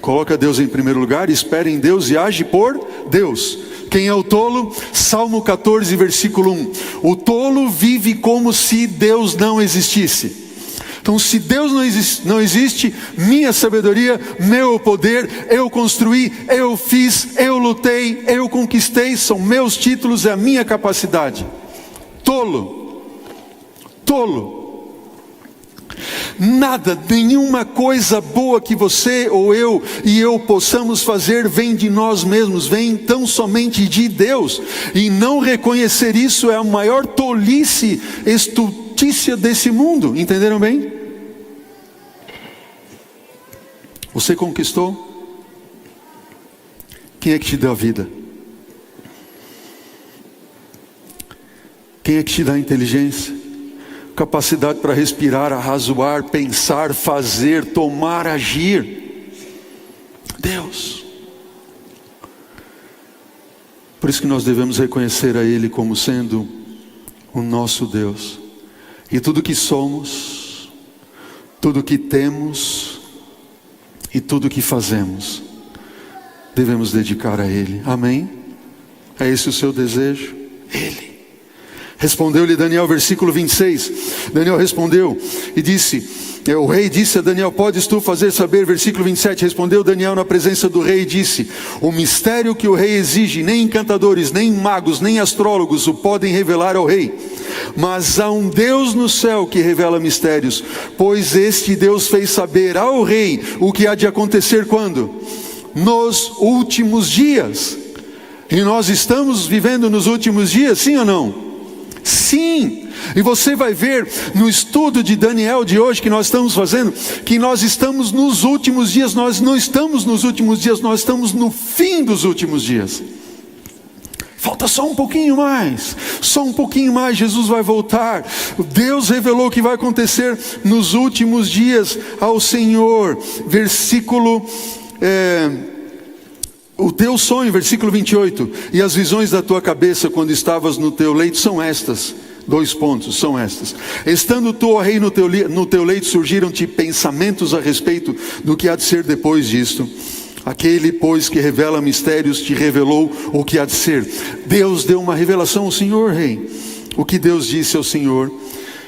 coloca Deus em primeiro lugar, espera em Deus e age por Deus. Quem é o tolo? Salmo 14, versículo 1. O tolo vive como se Deus não existisse. Então, se Deus não existe, minha sabedoria, meu poder, eu construí, eu fiz, eu lutei, eu conquistei, são meus títulos, é a minha capacidade. Tolo. Nada, nenhuma coisa boa que você ou eu e eu possamos fazer vem de nós mesmos, vem tão somente de Deus. E não reconhecer isso é a maior tolice, estultícia desse mundo. Entenderam bem? Você conquistou? Quem é que te deu a vida? Quem é que te dá a inteligência? Capacidade para respirar, arrazoar, pensar, fazer, tomar, agir. Deus. Por isso que nós devemos reconhecer a Ele como sendo o nosso Deus. E tudo que somos, tudo que temos e tudo que fazemos, devemos dedicar a Ele. Amém? É esse o seu desejo? Ele. Respondeu-lhe Daniel, versículo 26. Daniel respondeu e disse, o rei disse a Daniel, podes tu fazer saber, versículo 27, respondeu Daniel na presença do rei e disse, o mistério que o rei exige, nem encantadores, nem magos, nem astrólogos o podem revelar ao rei, mas há um Deus no céu que revela mistérios, pois este Deus fez saber ao rei o que há de acontecer quando? Nos últimos dias. E nós estamos vivendo nos últimos dias, sim ou não? Sim, e você vai ver no estudo de Daniel de hoje que nós estamos fazendo, que nós estamos nos últimos dias. Nós não estamos nos últimos dias, nós estamos no fim dos últimos dias. Falta só um pouquinho mais, Jesus vai voltar. Deus revelou o que vai acontecer nos últimos dias ao Senhor. Versículo o teu sonho, versículo 28, e as visões da tua cabeça quando estavas no teu leito são estas. 2 pontos, são estas. Estando tu, ó rei, no teu leito, surgiram-te pensamentos a respeito do que há de ser depois disto. Aquele, pois, que revela mistérios, te revelou o que há de ser. Deus deu uma revelação ao Senhor, rei. O que Deus disse ao Senhor,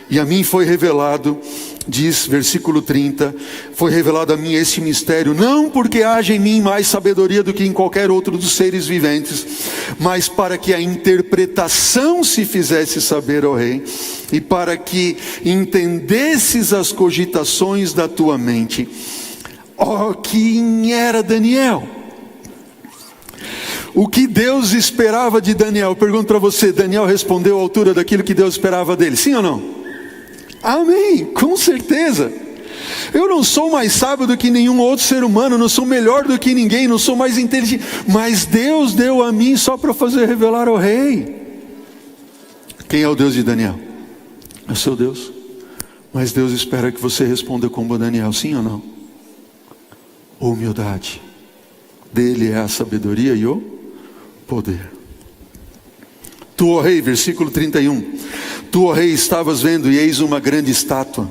e a mim foi revelado, diz, versículo 30, foi revelado a mim esse mistério, não porque haja em mim mais sabedoria do que em qualquer outro dos seres viventes, mas para que a interpretação se fizesse saber ao rei, e para que entendesses as cogitações da tua mente. Quem era Daniel? O que Deus esperava de Daniel? Eu pergunto para você, Daniel respondeu à altura daquilo que Deus esperava dele, sim ou não? Amém, com certeza. Eu não sou mais sábio do que nenhum outro ser humano, não sou melhor do que ninguém, não sou mais inteligente, mas Deus deu a mim só para fazer revelar ao rei. Quem é o Deus de Daniel? É o seu Deus. Mas Deus espera que você responda como Daniel, sim ou não? Humildade. Dele é a sabedoria e o poder. Tu, ó rei, versículo 31, tu, ó rei, estavas vendo, e eis uma grande estátua,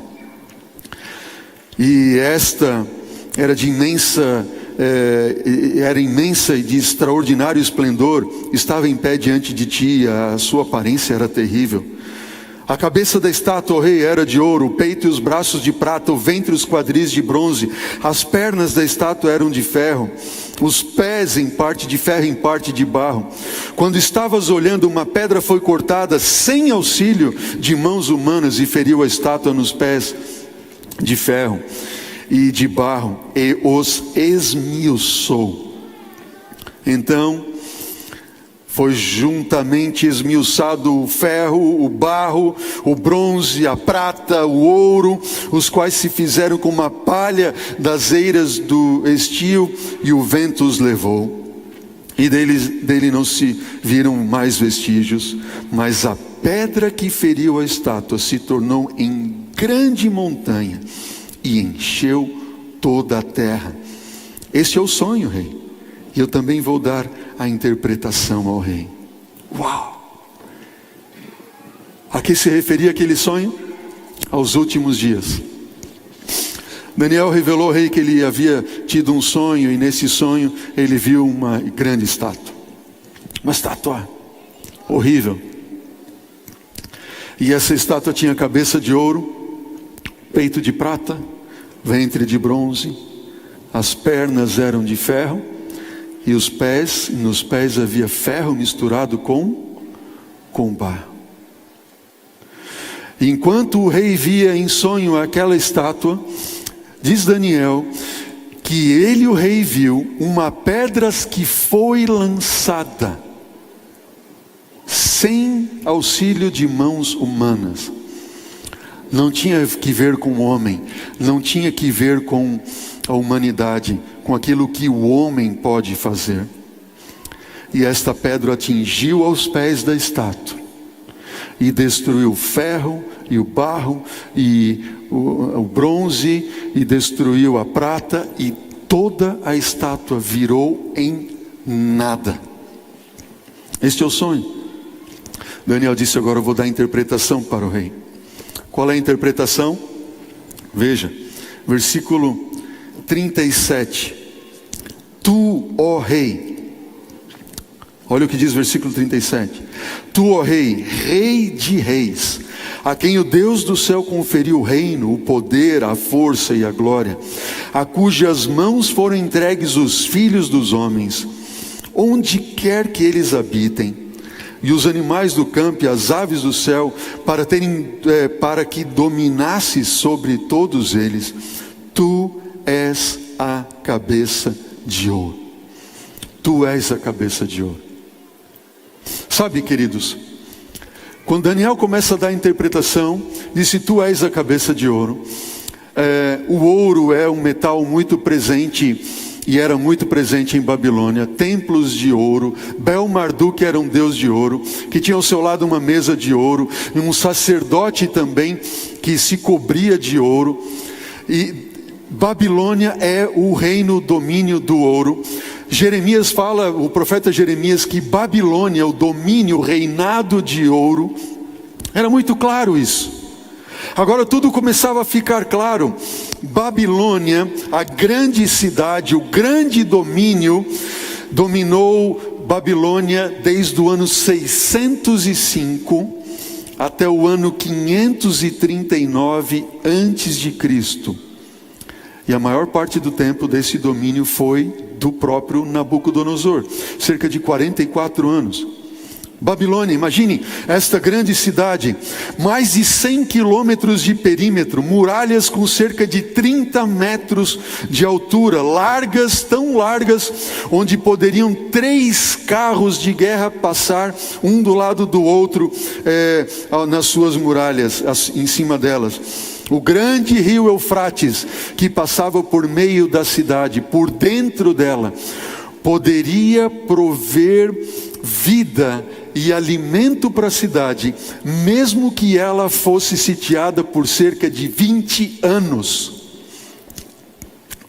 e esta era imensa e de extraordinário esplendor, estava em pé diante de ti, e a sua aparência era terrível. A cabeça da estátua, ó rei, era de ouro, o peito e os braços de prata, o ventre e os quadris de bronze, as pernas da estátua eram de ferro, os pés em parte de ferro, em parte de barro. Quando estavas olhando, uma pedra foi cortada sem auxílio de mãos humanas e feriu a estátua nos pés de ferro e de barro e os esmiuçou. Então Foi juntamente esmiuçado o ferro, o barro, o bronze, a prata, o ouro, os quais se fizeram como a palha das eiras do estio, e o vento os levou. E dele não se viram mais vestígios, mas a pedra que feriu a estátua se tornou em grande montanha e encheu toda a terra. Este é o sonho, rei. E eu também vou dar a interpretação ao rei. Uau! A que se referia aquele sonho? Aos últimos dias. Daniel revelou ao rei que ele havia tido um sonho, e nesse sonho ele viu uma grande estátua. Uma estátua horrível. E essa estátua tinha cabeça de ouro, peito de prata, ventre de bronze, as pernas eram de ferro, e os pés, nos pés havia ferro misturado com barro. Enquanto o rei via em sonho aquela estátua, diz Daniel que ele, o rei, viu uma pedra que foi lançada sem auxílio de mãos humanas. Não tinha que ver com o homem, não tinha que ver com a humanidade, com aquilo que o homem pode fazer. E esta pedra atingiu aos pés da estátua e destruiu o ferro e o barro e o bronze, e destruiu a prata, e toda a estátua virou em nada. Este é o sonho. Daniel disse: agora eu vou dar a interpretação para o rei. Qual é a interpretação? Veja, versículo 37. Tu, ó rei, olha o que diz o versículo 37. Tu, ó rei, rei de reis, a quem o Deus do céu conferiu o reino, o poder, a força e a glória, a cujas mãos foram entregues os filhos dos homens, onde quer que eles habitem, e os animais do campo e as aves do céu, para que dominasses sobre todos eles. Tu és a cabeça de ouro. Tu és a cabeça de ouro. Sabe, queridos, quando Daniel começa a dar a interpretação, disse: tu és a cabeça de ouro. O ouro é um metal muito presente, e era muito presente em Babilônia. Templos de ouro. Bel-Marduk era um deus de ouro, que tinha ao seu lado uma mesa de ouro, e um sacerdote também que se cobria de ouro. E Babilônia é o reino, domínio do ouro. Jeremias fala, o profeta Jeremias, que Babilônia, o domínio, o reinado de ouro. Era muito claro isso. Agora tudo começava a ficar claro. Babilônia, a grande cidade, o grande domínio, dominou Babilônia desde o ano 605 até o ano 539 antes de Cristo. E a maior parte do tempo desse domínio foi do próprio Nabucodonosor, cerca de 44 anos. Babilônia, imagine esta grande cidade, mais de 100 quilômetros de perímetro, muralhas com cerca de 30 metros de altura, largas, tão largas, onde poderiam 3 carros de guerra passar um do lado do outro, nas suas muralhas, em cima delas. O grande rio Eufrates, que passava por meio da cidade, por dentro dela, poderia prover vida e alimento para a cidade, mesmo que ela fosse sitiada por cerca de 20 anos.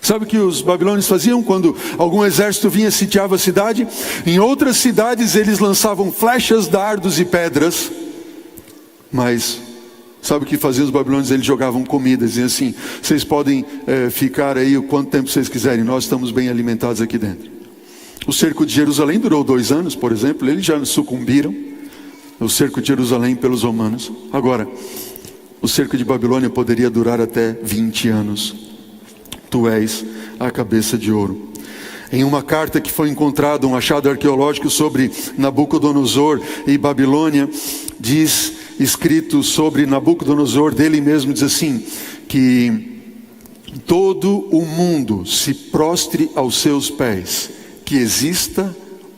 Sabe o que os babilônios faziam quando algum exército vinha e sitiava a cidade? Em outras cidades eles lançavam flechas, dardos e pedras. Mas sabe o que faziam os babilônios? Eles jogavam comida, diziam assim: vocês podem ficar aí o quanto tempo vocês quiserem, nós estamos bem alimentados aqui dentro. O cerco de Jerusalém durou 2 anos, por exemplo. Eles já sucumbiram, o cerco de Jerusalém pelos romanos. Agora, o cerco de Babilônia poderia durar até 20 anos. Tu és a cabeça de ouro. Em uma carta que foi encontrada, um achado arqueológico sobre Nabucodonosor e Babilônia, diz, escrito sobre Nabucodonosor, dele mesmo, diz assim, que todo o mundo se prostre aos seus pés, que exista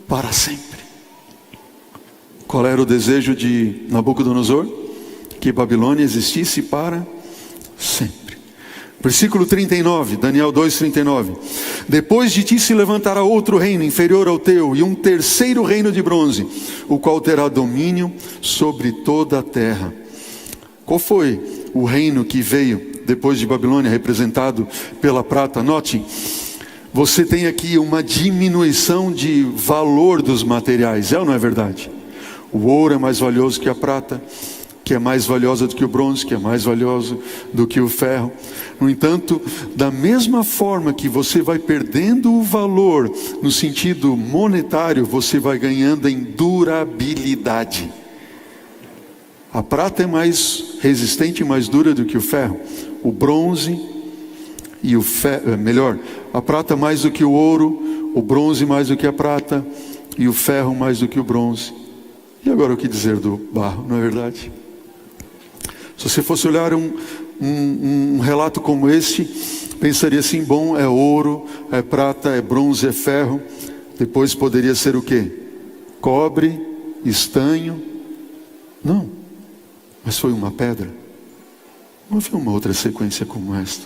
para sempre. Qual era o desejo de Nabucodonosor? Que Babilônia existisse para sempre. Versículo 39, Daniel 2:39. Depois de ti se levantará outro reino inferior ao teu, e um terceiro reino de bronze, o qual terá domínio sobre toda a terra. Qual foi o reino que veio depois de Babilônia, representado pela prata? Note, você tem aqui uma diminuição de valor dos materiais, é ou não é verdade? O ouro é mais valioso que a prata, que é mais valiosa do que o bronze, que é mais valioso do que o ferro. No entanto, da mesma forma que você vai perdendo o valor no sentido monetário, você vai ganhando em durabilidade. A prata é mais resistente e mais dura do que o ferro. O bronze e o ferro, melhor, a prata mais do que o ouro, o bronze mais do que a prata e o ferro mais do que o bronze. E agora o que dizer do barro, não é verdade? Se você fosse olhar um relato como este, pensaria assim: bom, é ouro, é prata, é bronze, é ferro. Depois poderia ser o quê? Cobre, estanho. Não, mas foi uma pedra. Não havia uma outra sequência como esta.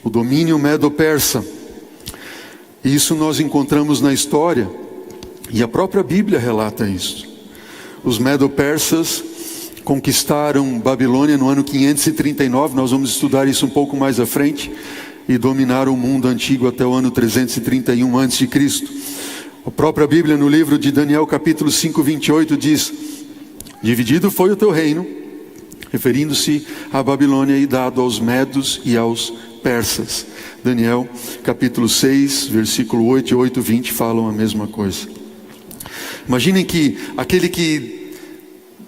O domínio medo-persa, isso nós encontramos na história, e a própria Bíblia relata isso. Os medo-persas conquistaram Babilônia no ano 539, nós vamos estudar isso um pouco mais à frente, e dominaram o mundo antigo até o ano 331 a.C. A própria Bíblia, no livro de Daniel, capítulo 5, 28, diz: dividido foi o teu reino, referindo-se à Babilônia, e dado aos medos e aos persas. Daniel, capítulo 6, versículo 8 e 8, 20 falam a mesma coisa. Imaginem que aquele que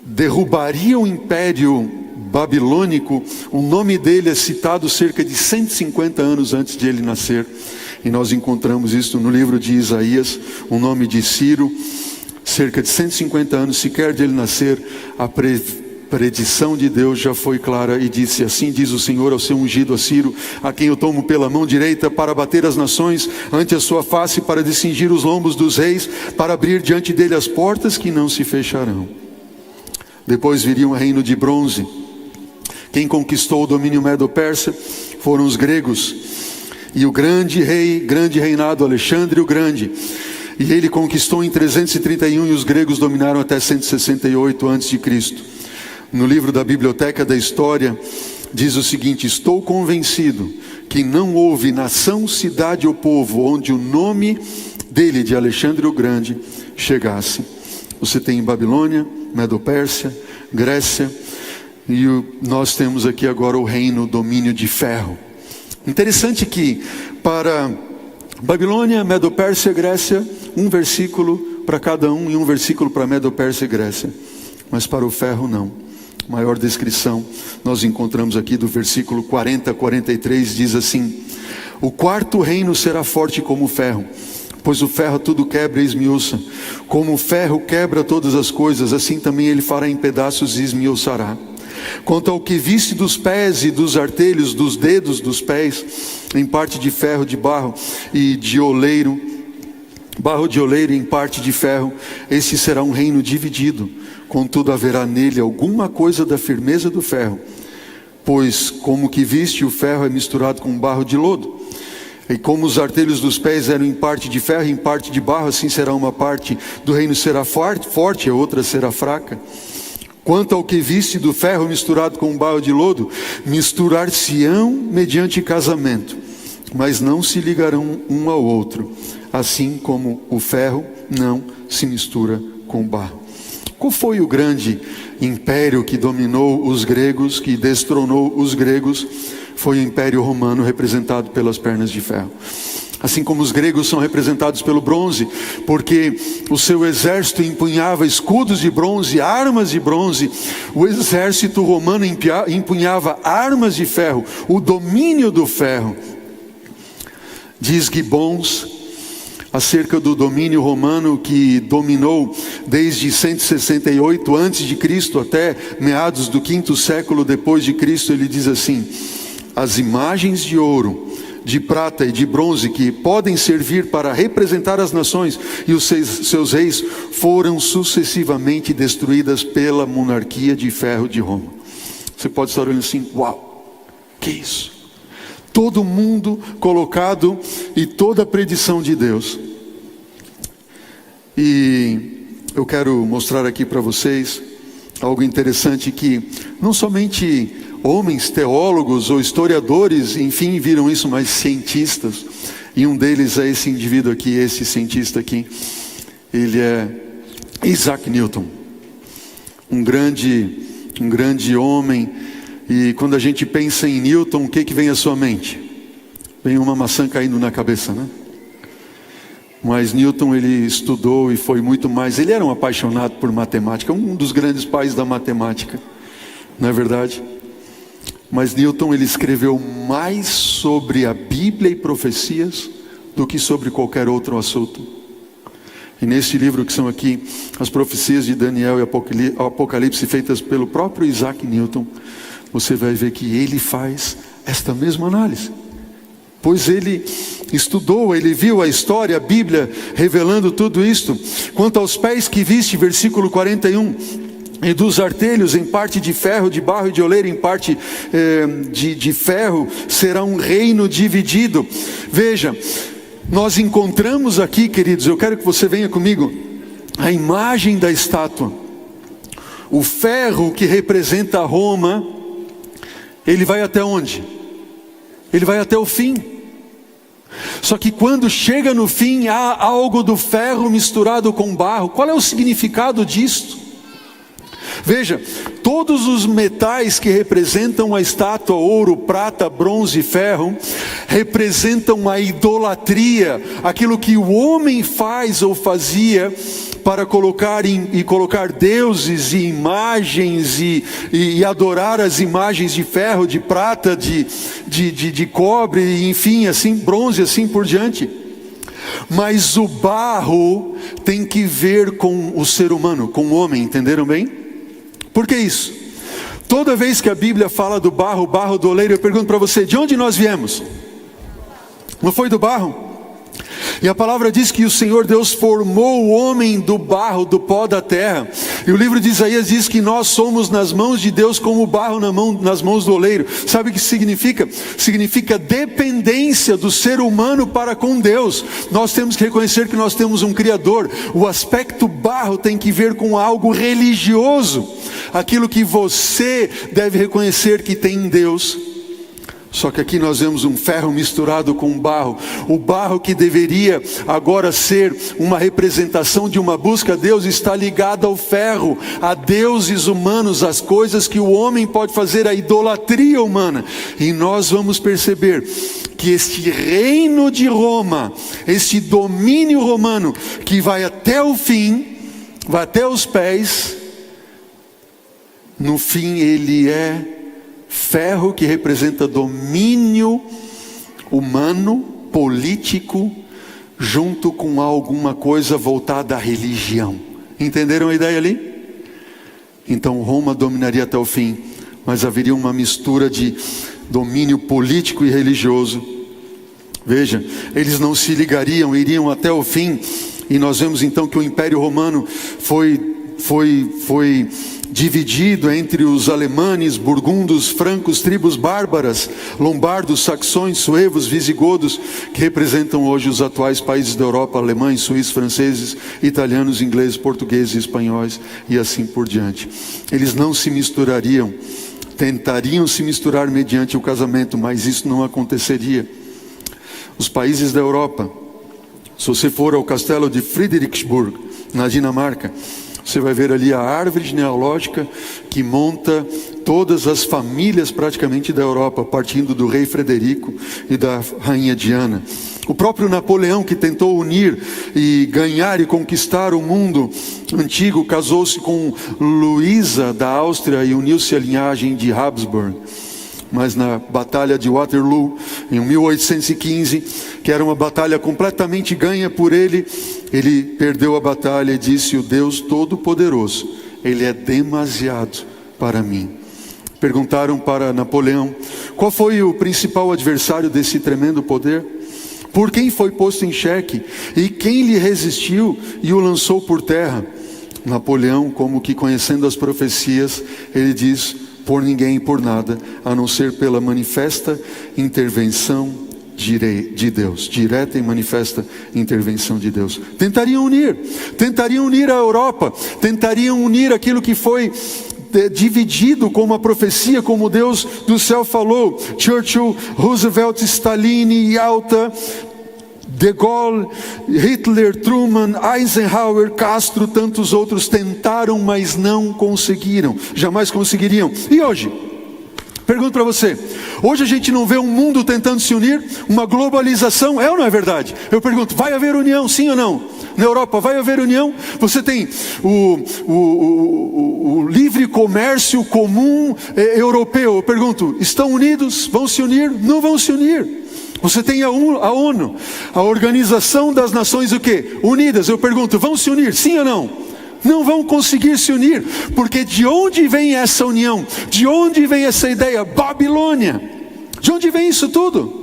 derrubaria o império babilônico, o nome dele é citado cerca de 150 anos antes de ele nascer. E nós encontramos isso no livro de Isaías, o nome de Ciro, cerca de 150 anos sequer de ele nascer. A predição de Deus já foi clara e disse: assim diz o Senhor ao seu ungido, a Ciro, a quem eu tomo pela mão direita para bater as nações ante a sua face, para descingir os lombos dos reis, para abrir diante dele as portas que não se fecharão. Depois viria um reino de bronze. Quem conquistou o domínio medo-persa foram os gregos, e o grande reinado Alexandre o Grande, e ele conquistou em 331, e os gregos dominaram até 168 a.C. No livro da Biblioteca da História, diz o seguinte: estou convencido que não houve nação, cidade ou povo onde o nome dele, de Alexandre o Grande, chegasse. Você tem Babilônia, Medo-Pérsia, Grécia, e nós temos aqui agora o reino, o domínio de ferro. Interessante que para Babilônia, Medo-Pérsia, Grécia, um versículo para cada um, e um versículo para Medo-Pérsia e Grécia. Mas para o ferro não. Maior descrição nós encontramos aqui do versículo 40 a 43, diz assim: o quarto reino será forte como o ferro, pois o ferro tudo quebra e esmiuça. Como o ferro quebra todas as coisas, assim também ele fará em pedaços e esmiuçará. Quanto ao que viste dos pés e dos artelhos, dos dedos dos pés, em parte de ferro, de barro e de oleiro, barro de oleiro em parte de ferro, esse será um reino dividido. Contudo haverá nele alguma coisa da firmeza do ferro, pois como que viste, o ferro é misturado com barro de lodo. E como os artelhos dos pés eram em parte de ferro e em parte de barro, assim será uma parte do reino será forte, a outra será fraca. Quanto ao que viste do ferro misturado com barro de lodo, misturar-se-ão mediante casamento, mas não se ligarão um ao outro, assim como o ferro não se mistura com o barro. Qual foi o grande império que dominou os gregos, que destronou os gregos? Foi o Império Romano, representado pelas pernas de ferro. Assim como os gregos são representados pelo bronze, porque o seu exército empunhava escudos de bronze, armas de bronze, o exército romano empunhava armas de ferro, o domínio do ferro. Diz Gibbons acerca do domínio romano, que dominou desde 168 a.C. até meados do 5º século depois de Cristo. Ele diz assim: as imagens de ouro de prata e de bronze que podem servir para representar as nações e os seus reis foram sucessivamente destruídas pela monarquia de ferro de Roma. Você pode estar olhando assim, uau, que isso? Todo mundo colocado e toda a predição de Deus. E eu quero mostrar aqui para vocês algo interessante que não somente homens, teólogos ou historiadores, enfim, viram isso, mas cientistas. E um deles é esse indivíduo aqui, esse cientista aqui. Ele é Isaac Newton, um grande homem. E quando a gente pensa em Newton, o que vem à sua mente? Vem uma maçã caindo na cabeça, né? Mas Newton, ele estudou e foi muito mais. Ele era um apaixonado por matemática, um dos grandes pais da matemática, não é verdade? Mas Newton, ele escreveu mais sobre a Bíblia e profecias do que sobre qualquer outro assunto. E nesse livro que são aqui as profecias de Daniel e Apocalipse feitas pelo próprio Isaac Newton, você vai ver que ele faz esta mesma análise. Pois ele estudou, ele viu a história, a Bíblia revelando tudo isto. Quanto aos pés que viste, versículo 41, e dos artelhos em parte de ferro, de barro e de oleiro em parte de ferro, será um reino dividido. Veja, nós encontramos aqui, queridos, eu quero que você venha comigo, a imagem da estátua. O ferro que representa Roma, ele vai até onde? Ele vai até o fim. Só que quando chega no fim, há algo do ferro misturado com barro. Qual é o significado disto? Veja, todos os metais que representam a estátua, ouro, prata, bronze e ferro, representam a idolatria, aquilo que o homem faz ou fazia para colocar deuses e imagens e adorar as imagens de ferro, de prata, de cobre, enfim, assim, bronze, assim por diante. Mas o barro tem que ver com o ser humano, com o homem, entenderam bem? Por que isso? Toda vez que a Bíblia fala do barro, barro do oleiro, eu pergunto para você, de onde nós viemos? Não foi do barro? E a palavra diz que o Senhor Deus formou o homem do barro, do pó da terra. E o livro de Isaías diz que nós somos nas mãos de Deus como o barro nas mãos do oleiro. Sabe o que significa? Significa dependência do ser humano para com Deus. Nós temos que reconhecer que nós temos um Criador. O aspecto barro tem que ver com algo religioso. Aquilo que você deve reconhecer que tem em Deus. Só que aqui nós vemos um ferro misturado com barro. O barro que deveria agora ser uma representação de uma busca a Deus está ligado ao ferro, a deuses humanos, as coisas que o homem pode fazer, a idolatria humana. E nós vamos perceber que este reino de Roma, este domínio romano que vai até o fim, vai até os pés, no fim ele é ferro que representa domínio humano, político, junto com alguma coisa voltada à religião. Entenderam a ideia ali? Então Roma dominaria até o fim, mas haveria uma mistura de domínio político e religioso. Veja, eles não se ligariam, iriam até o fim. E nós vemos então que o Império Romano foi dividido entre os alemanes, burgundos, francos, tribos bárbaras, lombardos, saxões, suevos, visigodos, que representam hoje os atuais países da Europa, alemães, suíços, franceses, italianos, ingleses, portugueses, espanhóis e assim por diante. Eles não se misturariam, tentariam se misturar mediante o casamento, mas isso não aconteceria. Os países da Europa, se você for ao castelo de Friedrichsburg, na Dinamarca, você vai ver ali a árvore genealógica que monta todas as famílias praticamente da Europa, partindo do rei Frederico e da rainha Diana. O próprio Napoleão, que tentou unir e ganhar e conquistar o mundo antigo, casou-se com Luísa da Áustria e uniu-se à linhagem de Habsburg. Mas na batalha de Waterloo, em 1815, que era uma batalha completamente ganha por ele, ele perdeu a batalha e disse: o Deus Todo-Poderoso, Ele é demasiado para mim. Perguntaram para Napoleão: qual foi o principal adversário desse tremendo poder? Por quem foi posto em xeque? E quem lhe resistiu e o lançou por terra? Napoleão, como que conhecendo as profecias, ele diz: por ninguém e por nada, a não ser pela manifesta intervenção de Deus. Direta e manifesta intervenção de Deus. Tentariam unir a Europa, tentariam unir aquilo que foi dividido com uma profecia, como Deus do céu falou. Churchill, Roosevelt, Stalin, Yalta, De Gaulle, Hitler, Truman, Eisenhower, Castro, tantos outros tentaram, mas não conseguiram, jamais conseguiriam. E hoje? Pergunto para você, hoje a gente não vê um mundo tentando se unir, uma globalização, é ou não é verdade? Eu pergunto, vai haver união, sim ou não? Na Europa vai haver união? Você tem o livre comércio comum europeu. Eu pergunto, estão unidos? Vão se unir? Não vão se unir. Você tem a ONU, a Organização das Nações o quê? Unidas. Eu pergunto, vão se unir? Sim ou não? Não vão conseguir se unir, porque de onde vem essa união? De onde vem essa ideia? Babilônia. De onde vem isso tudo?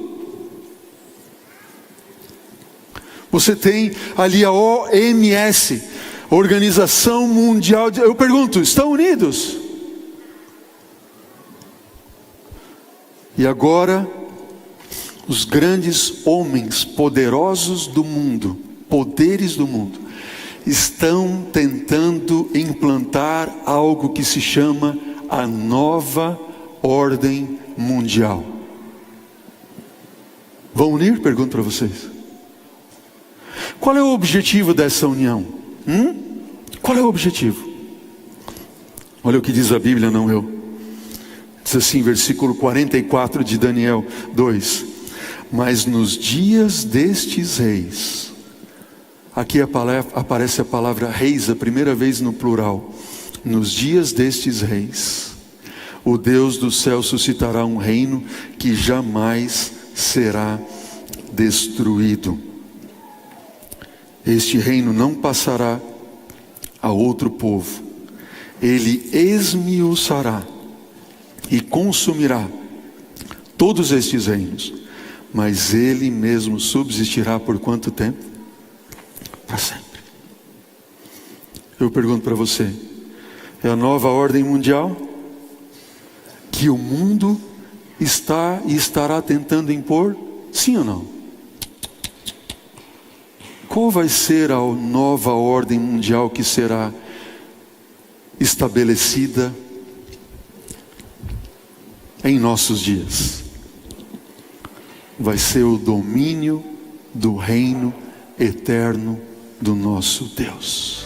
Você tem ali a OMS, Organização Mundial de... Eu pergunto, estão unidos? E agora, os grandes homens poderosos do mundo, poderes do mundo, estão tentando implantar algo que se chama a nova ordem mundial. Vão unir? Pergunto para vocês. Qual é o objetivo dessa união? Qual é o objetivo? Olha o que diz a Bíblia, não eu. Diz assim, versículo 44 de Daniel 2. Mas nos dias destes reis, aqui aparece a palavra reis, a primeira vez no plural. Nos dias destes reis, o Deus do céu suscitará um reino que jamais será destruído. Este reino não passará a outro povo. Ele esmiuçará e consumirá todos estes reinos, mas ele mesmo subsistirá por quanto tempo? Para sempre. Eu pergunto para você, é a nova ordem mundial que o mundo está e estará tentando impor? Sim ou não? Qual vai ser a nova ordem mundial que será estabelecida em nossos dias? Vai ser o domínio do reino eterno do nosso Deus.